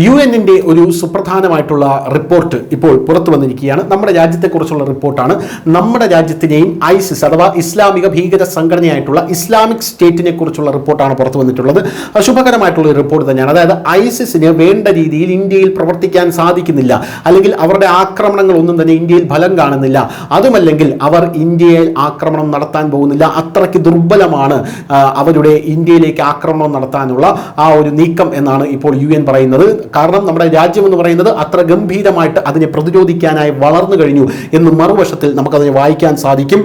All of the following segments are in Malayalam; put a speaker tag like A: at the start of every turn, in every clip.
A: യുഎന്നിന്റെ ഒരു സുപ്രധാനമായിട്ടുള്ള റിപ്പോർട്ട് ഇപ്പോൾ പുറത്തു വന്നിരിക്കുകയാണ്. നമ്മുടെ രാജ്യത്തെക്കുറിച്ചുള്ള റിപ്പോർട്ടാണ്. നമ്മുടെ രാജ്യത്തിനെയും ഐസിസ് അഥവാ ഇസ്ലാമിക ഭീകര സംഘടനയായിട്ടുള്ള ഇസ്ലാമിക് സ്റ്റേറ്റിനെ കുറിച്ചുള്ള റിപ്പോർട്ടാണ് പുറത്തു വന്നിട്ടുള്ളത്. ശുഭകരമായിട്ടുള്ള ഒരു റിപ്പോർട്ട് തന്നെയാണ്. അതായത് ഐസിസിന് വേണ്ട രീതിയിൽ ഇന്ത്യയിൽ പ്രവർത്തിക്കാൻ സാധിക്കുന്നില്ല, അല്ലെങ്കിൽ അവരുടെ ആക്രമണങ്ങളൊന്നും തന്നെ ഇന്ത്യയിൽ ഫലം കാണുന്നില്ല. അതുമല്ലെങ്കിൽ അവർ ഇന്ത്യയിൽ ആക്രമണം നടത്താൻ പോകുന്നില്ല. അത്രയ്ക്ക് ദുർബലമാണ് അവരുടെ ഇന്ത്യയിലേക്ക് ആക്രമണം നടത്താനുള്ള ആ ഒരു നീക്കം എന്നാണ് ഇപ്പോൾ യുഎൻ പറയുന്നത്. കാരണം നമ്മുടെ രാജ്യം എന്ന് പറയുന്നത് അത്ര ഗംഭീരമായിട്ട് അതിനെ പ്രതിരോധിക്കാനായി വളർന്നു കഴിഞ്ഞു എന്ന് മറുവശത്തിൽ നമുക്കതിനെ വായിക്കാൻ സാധിക്കും.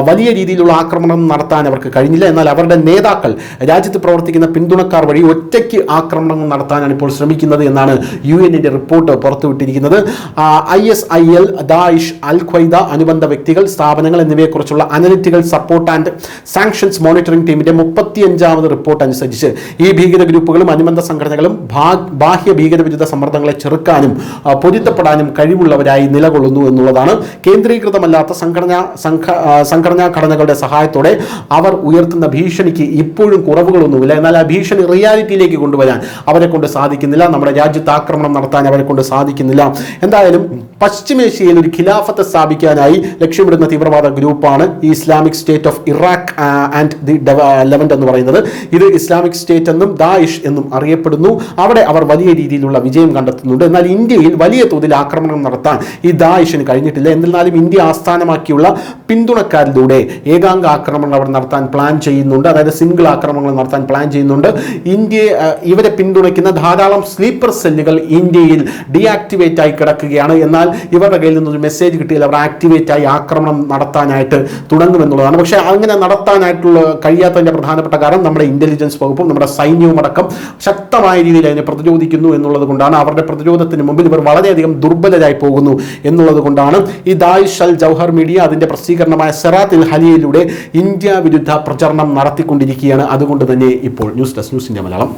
A: വലിയ രീതിയിലുള്ള ആക്രമണം നടത്താൻ അവർക്ക് കഴിഞ്ഞില്ല. എന്നാൽ അവരുടെ നേതാക്കൾ, രാജ്യത്ത് പ്രവർത്തിക്കുന്ന പിന്തുണക്കാർ വഴി ഒറ്റയ്ക്ക് ആക്രമണം നടത്താനാണ് ഇപ്പോൾ ശ്രമിക്കുന്നത് എന്നാണ് യുഎന്നിന്റെ റിപ്പോർട്ട് പുറത്തുവിട്ടിരിക്കുന്നത്. ISIL, ദായിഷ്, അൽ ഖ്വയ്ദ, അനുബന്ധ വ്യക്തികൾ, സ്ഥാപനങ്ങൾ എന്നിവയെക്കുറിച്ചുള്ള analytical support and sanctions monitoring ടീമിന്റെ 35ാമത് റിപ്പോർട്ട് അനുസരിച്ച് ഈ ഭീകര ഗ്രൂപ്പുകളും അനുബന്ധ സംഘടനകളും ബാഹ്യ ഭീകരവിരുദ്ധ സമ്മർദ്ദങ്ങളെ ചെറുക്കാനും പൊരുത്തപ്പെടാനും കഴിവുള്ളവരായി നിലകൊള്ളുന്നു എന്നുള്ളതാണ്. കേന്ദ്രീകൃതമല്ലാത്ത സംഘടനാ ഘടനകളുടെ സഹായത്തോടെ അവർ ഉയർത്തുന്ന ഭീഷണിക്ക് ഇപ്പോഴും കുറവുകളൊന്നുമില്ല. എന്നാൽ ആ ഭീഷണി റിയാലിറ്റിയിലേക്ക് കൊണ്ടുവരാൻ അവരെ കൊണ്ട് സാധിക്കുന്നില്ല. നമ്മുടെ രാജ്യത്ത് ആക്രമണം നടത്താൻ അവരെ കൊണ്ട് സാധിക്കുന്നില്ല. എന്തായാലും പശ്ചിമേഷ്യയിൽ ഒരു ഖിലാഫത്ത് സ്ഥാപിക്കാനായി ലക്ഷ്യമിടുന്ന തീവ്രവാദ ഗ്രൂപ്പാണ് ഈ Islamic State of Iraq and the Levant എന്ന് പറയുന്നത്. ഇത് ഇസ്ലാമിക് സ്റ്റേറ്റ് എന്നും ദായിഷ് എന്നും അറിയപ്പെടുന്നു. അവിടെ അവർ വലിയ രീതിയിലുള്ള വിജയം കണ്ടെത്തുന്നുണ്ട്. എന്നാൽ ഇന്ത്യയിൽ വലിയ തോതിൽ ആക്രമണം നടത്താൻ ഈ ദായിഷിന് കഴിഞ്ഞിട്ടില്ല. എന്നിരുന്നാലും ഇന്ത്യ ആസ്ഥാനമാക്കിയുള്ള പിന്തുണക്കാരിലൂടെ ഏകാംഗ ആക്രമണങ്ങൾ അവർ നടത്താൻ പ്ലാൻ ചെയ്യുന്നുണ്ട്. അതായത് സിംഗിൾ ആക്രമണങ്ങൾ നടത്താൻ പ്ലാൻ ചെയ്യുന്നുണ്ട്. ഇവരെ പിന്തുണയ്ക്കുന്ന ധാരാളം സ്ലീപ്പർ സെല്ലുകൾ ഇന്ത്യയിൽ ഡീആക്ടിവേറ്റ് ആയി കിടക്കുകയാണ്. എന്നാൽ ഇവരുടെ കയ്യിൽ നിന്നൊരു മെസ്സേജ് കിട്ടിയാൽ അവർ ആക്ടിവേറ്റ് ആയി ആക്രമണം നടത്താനായിട്ട് തുടങ്ങുമെന്നുള്ളതാണ്. പക്ഷേ അങ്ങനെ നടത്താനായിട്ടുള്ള കഴിയാത്തതിൻ്റെ പ്രധാനപ്പെട്ട കാരണം നമ്മുടെ ഇന്റലിജൻസ് വകുപ്പും നമ്മുടെ സൈന്യവും അടക്കം ശക്തമായ രീതിയിൽ അതിനെ പ്രതിരോധിക്കുന്നു എന്നുള്ളത് കൊണ്ടാണ്. അവരുടെ പ്രതിരോധത്തിന് മുമ്പിൽ ഇവർ വളരെയധികം ദുർബലരായി പോകുന്നു എന്നുള്ളത് കൊണ്ടാണ് ഈ ദായിഷ് അൽ ജൗഹർ മീഡിയ അതിന്റെ പ്രസിദ്ധീകരണമായ സെറാത്ത് അൽ ഹലിയയിലൂടെ ഇന്ത്യ വിരുദ്ധ പ്രചരണം നടത്തിക്കൊണ്ടിരിക്കുകയാണ്. അതുകൊണ്ട് തന്നെ ഇപ്പോൾ news desk news India Malayalam.